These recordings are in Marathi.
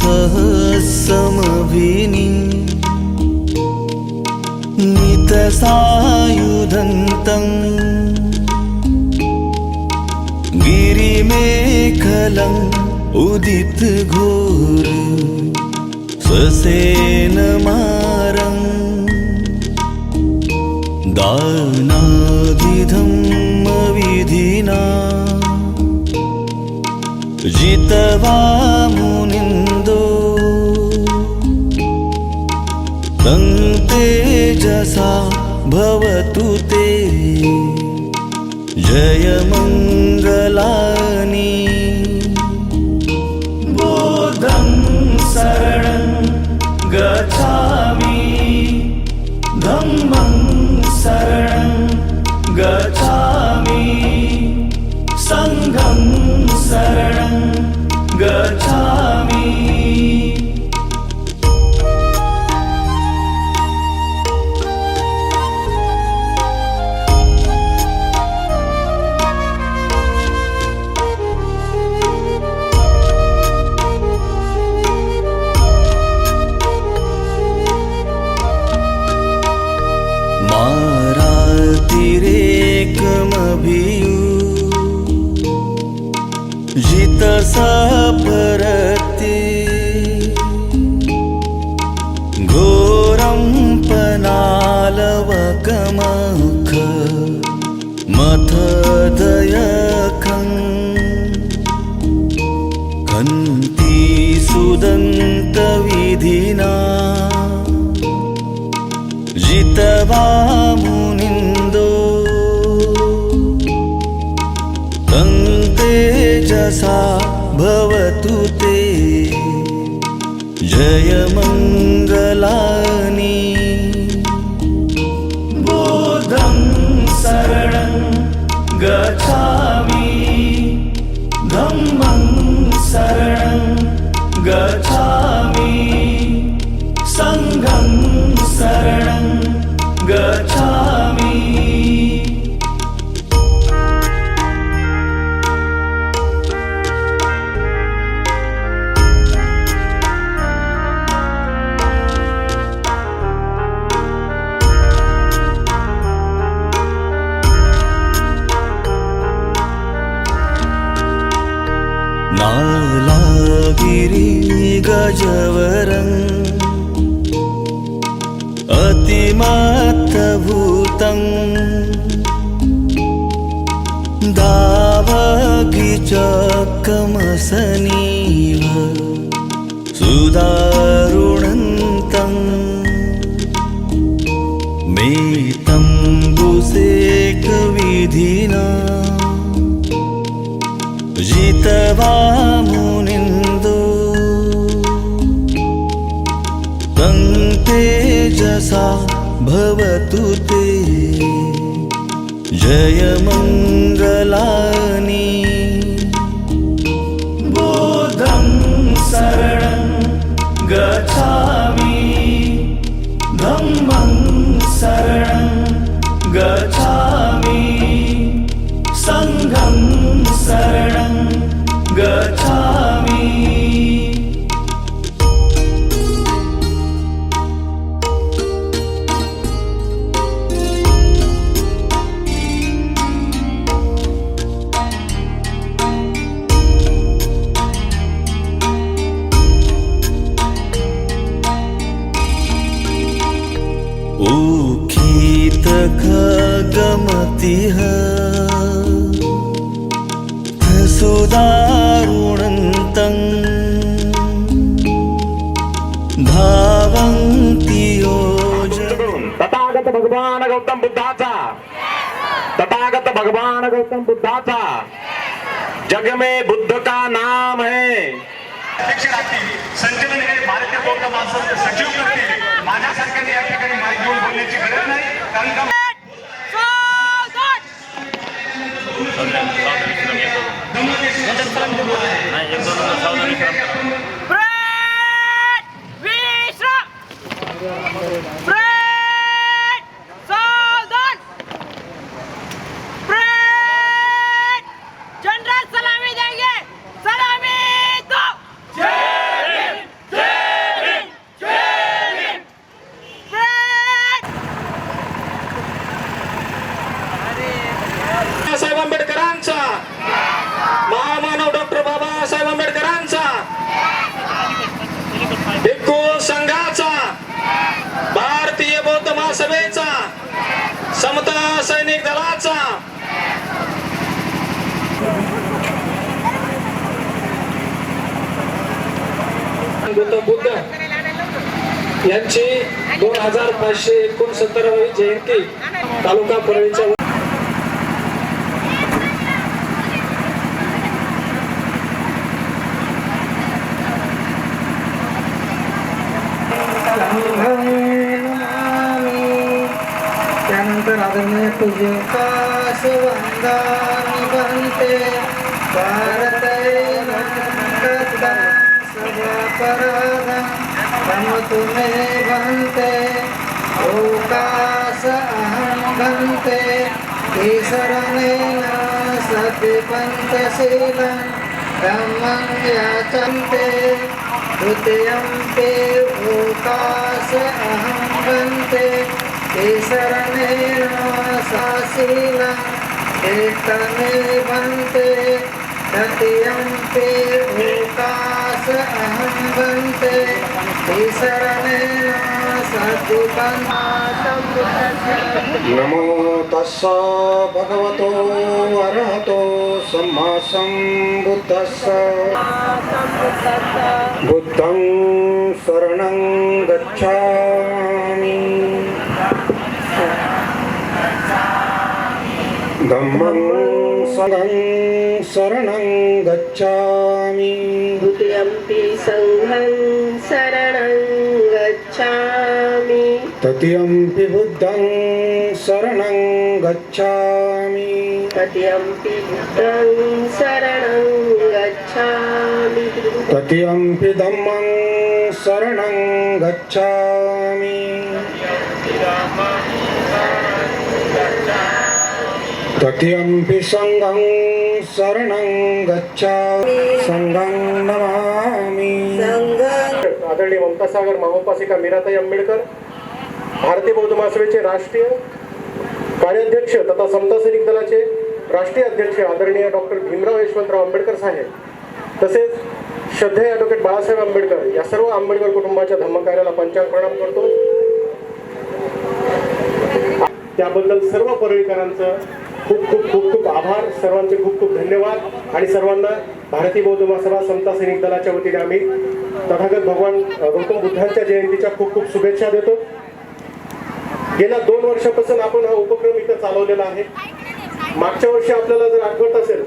सहस्रमभिनी नितसायुधन्तं गिरिमेखलम् उदित घोर ससेनमारं दानादिधम्मविधिना जितवा मुनिन्दो तं तेजसा भवतु ते जयमङ्गलानि बुद्धं शरणं गच्छामि धम्मं शरणं गच्छामि संघं शरणं गच्छामि मारातिरेकमभियु जितसपरति घोरं पनालवकमख मथदयखं खन्ति सुदन्तविधिना जितवा मुनिन्दो तं तेजसा भवतु ते जयमङ्गलानि बुद्धं शरणं गच्छामि धम्मं शरणं गच्छामि संघं शरणं गच्छामि नालागिरि गजवरम् अतिमत्तभूतं दावगिचकमसनीव सुदारुणन्तं मेतम्बुसेकविधिना जितवा मुनिन्दो तं तेजसा भवतु ते जयमङ्गलानि बुद्धं शरणं गच्छामि धम्मं शरणं गच्छामि संघं शरणं गच्छामि उखितखगमतिः सुदारुणन्तं धावन्ति योजनं तथागत भगवान गौतम बुद्धाचा तथागत भगवान गौतम बुद्धाचा जग में बुद्ध का नाम है। संचलन हे भारतीय बौद्ध महासंघाचे सचिव करतील. माझ्यासारख्याने या ठिकाणी माहिती घेऊन बोलण्याची गरज नाही, कारण का जनरल सलामी देंगे, सलामी दो। जय हिंद। समता सैनिक दलाचा गौतम बुद्ध यांची 2569वी जयंती तालुका परळीच्या त्यानंतर आदरणीय तुझे कास वंदन बनते भारत हम तुम्हें बनते ओकास अहम बनते ईश्वरनेन सति पंचशीलं ब्रह्मं याचन्ते द्वितीयंते ओकास अहम बनते ईश्वरनेन साशीलं एकमे बनते तृतीयंते ओकास अहम बनते ईश्वरनेन सद्गुणमातं नमो तस्स भगवतो अरहतो सम्मा सम्बुद्धस्स बुद्धं शरणं गच्छामि धम्मं संघं शरणं गच्छामि द्वितीयंपि संघं शरणं गच्छामि तृतीयंपि बुद्धं शरणं गच्छामि तृतीयंपि बुद्धं शरणं गच्छामि तृतीयंपि धम्मं शरणं गच्छामि तृतीयंपि संघं शरणं गच्छामि संघं नमामि आदरणीय ममतासागर महाउपासिका मीराताई आंबेडकर भारतीय बौद्ध महासभेचे राष्ट्रीय कार्याध्यक्ष तथा समता सैनिक दलाचे राष्ट्रीय अध्यक्ष आदरणीय डॉक्टर भीमराव यशवंतराव आंबेडकर साहेब तसेच श्रद्धेय ॲडव्होकेट बाळासाहेब आंबेडकर या सर्व आंबेडकर कुटुंबाच्या धम्मकार्याला पंचांग प्रणाम करतो. त्याबद्दल सर्व परळीकरांचं खूप खूप खूप खूप आभार, सर्वांचे खूप खूप धन्यवाद आणि सर्वांना भारतीय बौद्ध महासभा समता सैनिक दलाच्या वतीने आम्ही तथागत भगवान गौतम बुद्धांच्या जयंतीच्या खूप खूप शुभेच्छा देतो. गेल्या 2 वर्षापासून आपण हा उपक्रम इथं चालवलेला आहे. मागच्या वर्षी आपल्याला जर आठवत असेल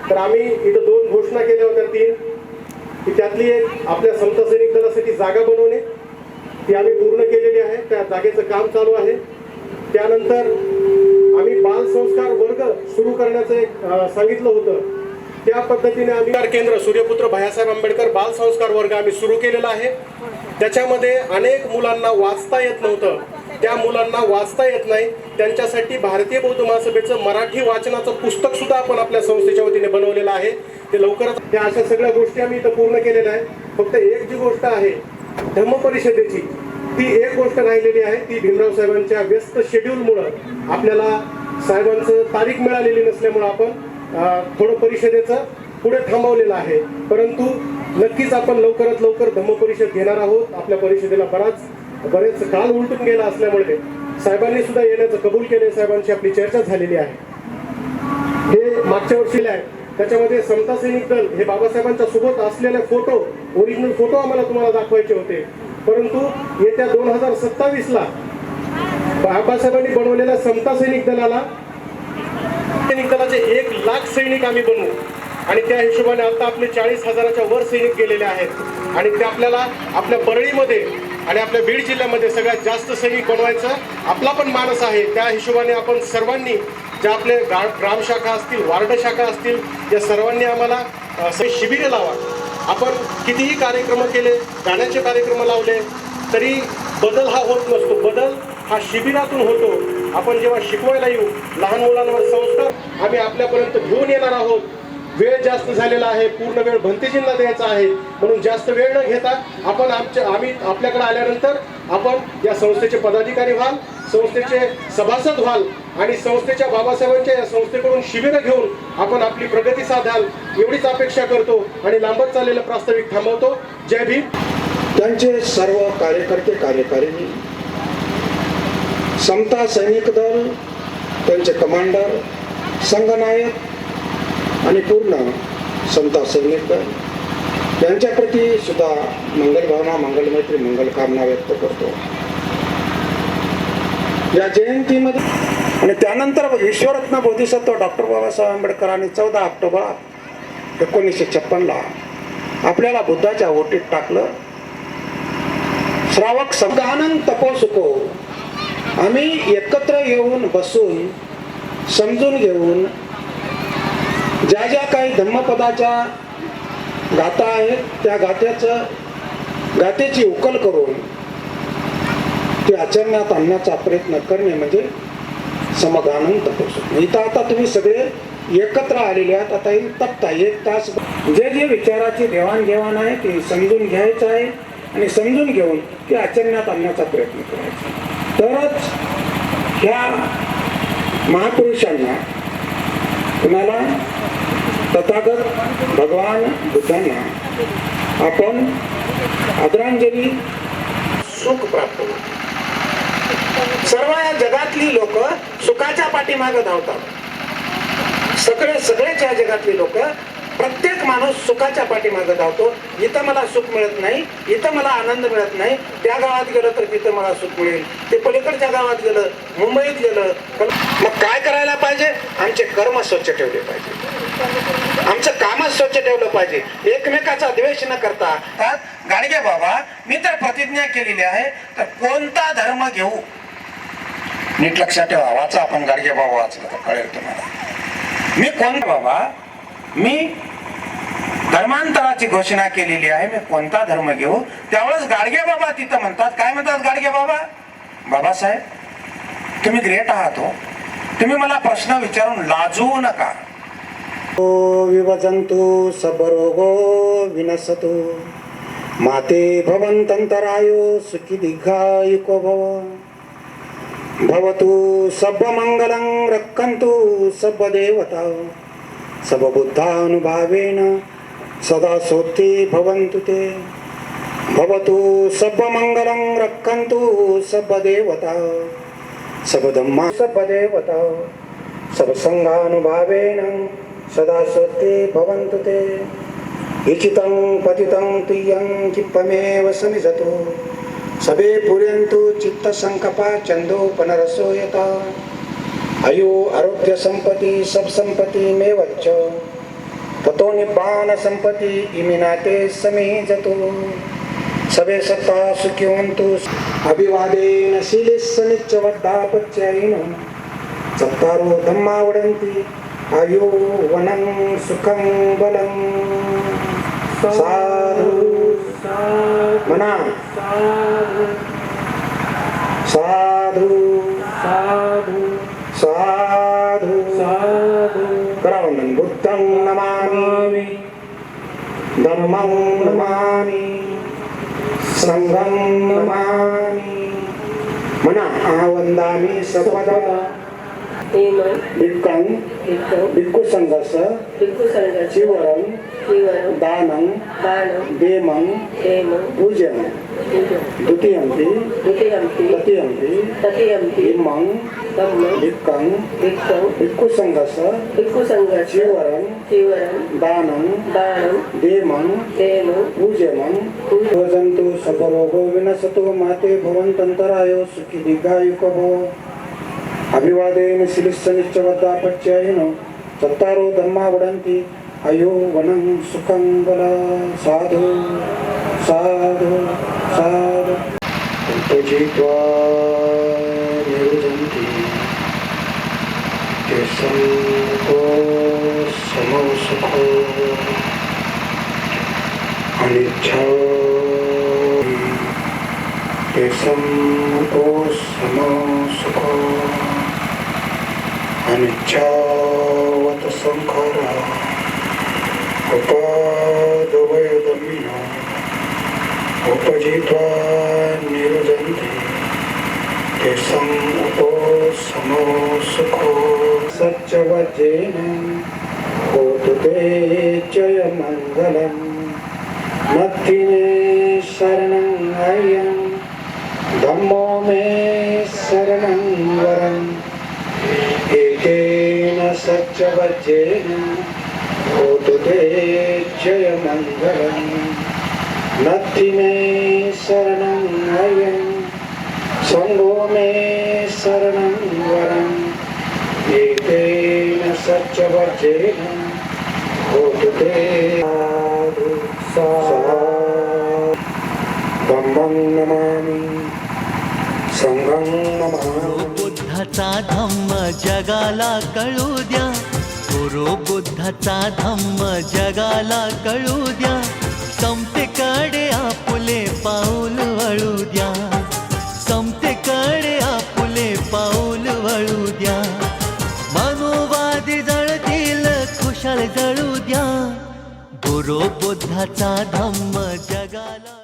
तर आम्ही इथं 2 घोषणा केल्या होत्या, 3 की त्यातली एक आपल्या समता सैनिक दलासाठी जागा बनवणे, ती आम्ही पूर्ण केलेली आहे. त्या जागेचं काम चालू आहे. त्यानंतर आम्ही बाल संस्कार वर्ग सुरू करण्याचं एक सांगितलं होतं. त्या पद्धतीने आम्ही केंद्र सूर्यपुत्र भैयासाहेब आंबेडकर बाल संस्कार वर्ग आम्ही सुरू केलेला आहे. त्याच्यामध्ये अनेक मुलांना वाचता येत नव्हतं, त्या मुलांना वाचता येत नाही त्यांच्यासाठी भारतीय बौद्ध महासभेचं मराठी वाचनाचं पुस्तक सुद्धा आपण आपल्या संस्थेच्या वतीने बनवलेलं आहे. ते लवकरच त्या अशा सगळ्या गोष्टी आम्ही इथं पूर्ण केलेल्या आहे. फक्त एक जी गोष्ट आहे धम्म परिषदेची, ती एक गोष्ट राहिलेली आहे. ती भीमराव साहेबांच्या व्यस्त शेड्यूलमुळं आपल्याला साहेबांचं तारीख मिळालेली नसल्यामुळं आपण थोडं परिषदेचं पुढे थांबवलेलं आहे. परंतु नक्कीच आपण लवकरात लवकर धम्म परिषद घेणार आहोत. आपल्या परिषदेला बरेच काल उलटून गेला असल्यामुळे साहेबांनी सुद्धा येण्याचं कबूल केले. साहेबांची आपली चर्चा झालेली आहे. हे मागच्या वर्षीला आहे. त्याच्यामध्ये समता सैनिक दल हे बाबासाहेबांच्या सोबत असलेले फोटो, ओरिजिनल फोटो आम्हाला तुम्हाला दाखवायचे होते. परंतु येत्या 2027ला बाबासाहेबांनी बनवलेल्या समता सैनिक दलाचे 1 लाख सैनिक आम्ही बनवू आणि त्या हिशोबाने आता आपले 40,000च्या वर सैनिक गेलेले आहेत आणि ते आपल्याला आपल्या परळीमध्ये आणि आपल्या बीड जिल्ह्यामध्ये सगळ्यात जास्त सैनिक बनवायचं आपला पण मानस आहे. त्या हिशोबाने आपण सर्वांनी ज्या आपले ग्राम शाखा असतील, वार्ड शाखा असतील, या सर्वांनी आम्हाला शिबिरे लावा. आपण कितीही कार्यक्रम केले, गाण्याचे कार्यक्रम लावले तरी बदल हा होत नसतो. बदल हा शिबिरातून होतो. आपण जेव्हा शिकवायला येऊ, लहान मुलांवर संस्कार आम्ही आपल्यापर्यंत घेऊन येणार आहोत. वेळ जास्त झालेला आहे, पूर्ण वेळ भंतेजींना द्यायचा आहे, म्हणून जास्त वेळ न घेता आम्ही आपल्याकडे आल्यानंतर आपण या संस्थेचे पदाधिकारी व्हाल, संस्थेचे सभासद व्हाल आणि संस्थेच्या बाबासाहेबांच्या या संस्थेकडून शिबिरं घेऊन आपण आपली प्रगती साधाल एवढीच अपेक्षा करतो आणि लांबत चाललेलं प्रास्ताविक थांबवतो. जय भीम. त्यांचे सर्व कार्यकर्ते कार्यकारिणी, समता सैनिक दल त्यांचे कमांडर, संघनायक आणि पूर्ण समता सैनिक दल यांच्याप्रती सुद्धा मंगल भावना, मंगल मैत्री, मंगल कामना व्यक्त करतो. या जयंतीमध्ये आणि त्यानंतर विश्वरत्न बोधिसत्व डॉक्टर बाबासाहेब आंबेडकरांनी 14 ऑक्टोबर 1956 आपल्याला बुद्धाच्या ओटीत टाकलं. श्रावक सगळानंद तपोसुको, आम्ही एकत्र येऊन बसून समजून घेऊन ज्या ज्या काही धम्मपदाच्या गाथा आहेत त्या गाथेची उकल करून ती आचरणात आणण्याचा प्रयत्न करणे म्हणजे समगानंद तपोसुको. इथं आता तुम्ही सगळे एकत्र आलेले आहात. आता ही तप्ता 1 तास जे जे विचाराची देवाणघेवाण आहे ती समजून घ्यायचं आहे आणि समजून घेऊन ते आचरणात आणण्याचा प्रयत्न करायचा. तरच ह्या महापुरुषांना, कुणाला तथागत भगवान बुद्धांना आपण आदरांजली सुख प्राप्त होते. सर्व या जगातली लोक सुखाच्या पाठीमागे धावतात. सगळेच या जगातली लोक, प्रत्येक माणूस सुखाच्या पाठीमागे धावतो. इथं मला सुख मिळत नाही, इथं मला आनंद मिळत नाही, त्या गावात गेलं तर तिथं मला सुख मिळेल, ते पलीकडच्या गावात गेलं, मुंबईत गेलं. मग काय करायला पाहिजे? आमचे कर्म स्वच्छ ठेवले पाहिजे, आमचं काम स्वच्छ ठेवलं पाहिजे, एकमेकाचा द्वेष न करता. गाडगे बाबा, मी तर प्रतिज्ञा केलेली आहे तर कोणता धर्म घेऊ. नीट लक्षात ठेवा, वाचा आपण गाडगे बाबा वाचलं तर कळेल तुम्हाला. मी कोणता बाबा, मी धर्मांतराची घोषणा केलेली आहे, मी कोणता धर्म घेऊ. त्यावेळेस गाडगे बाबा तिथं म्हणतात, काय म्हणतात गाडगे बाबा? बाबासाहेब, तुम्ही ग्रेट आहात हो, तुम्ही मला प्रश्न विचारून लाजवू नका. विभजंतु सबरोगो विनसतु माते भवन्तन्तरायो सुखी दीर्घायुको भव भवतु सब मंगलं रक्षन्तु सब देवता सब बुद्धानुभावेन सदा सोत्ते भवन्तु ते. भवतु सब मंगलं रक्षन्तु सब देवता सब धम्मा सब देवता सब संघानुभावेन सदा सोत्ते भवन्तु ते. इचितं पतितं तुय्यं चित्तमेव समिजतु सबे पुर्यन्तु चित्त संकपा चंदो पुनरसो यथा. आयु आरोग्य संपत्ति सब संपत्ति में वच्च ततो निब्बान संपत्ति इमिनाते समेजतु. सबे सत्ता सुखिवन्तु अभिवादेन शीलेस्य नित्यवद्धापत्यायिनो चत्तारो धम्मा वदन्ति आयु वनं सुखं बलं. साधु म्हणा, साधु साधु साधु साधु. करा वंदन. बुद्धं नमामि, धर्मं नमामि, संघं नमामि. म्हणा, वंदामि सर्वदा भिक्खं भिक्खु संघस्य चिवरं दानं देमं पूज्यं द्वितीयंपि तृतीयंपि इमं भिक्खं भिक्खु संघस्य चिवरं दानं देमं पूज्यं भजन्तु सबरोगो विनशतु माते भवन्तन्तरायो सुखी दीर्घायुको भव. अभिवादेन शीलस्य नित्यवद्धापत्यायिनो चत्तारो धम्मा वदन्ति आयु वनं सुखं बलं. साधु साधु साधु. उपजित्वा निरुदन्ति तेषां को समो सुखो अनिच्छा तेषां को समो सुखो अनिच्छावत संखारा उपादवयदमिनो उपजित्वा निरुदन्ति तेषां उपशमो सुखो. सच्चवचेन होतु ते जयमङ्गलम्. नत्थिने शरणं अयं धम्मो मे शरणं वरम्. सच्चवज्जेन होतु ते जयमङ्गलम् नत्थि मे शरणं अयं शम्भो मे शरणं वरम् एतेन सच्चवज्जेन होतु ते धम्मं नमामि संघं नमामि बुद्धाचा धम्म जगाला कळू द्या, गुरु बुद्धाचा धम्म जगाला कळू द्या, समतेकडे आपुले पाऊल वळू द्या, समतेकडे आपुले पाऊल वळू द्या, मनोवादी जळतील खुशाल जळू द्या, गुरु बुद्धाचा धम्म जगाला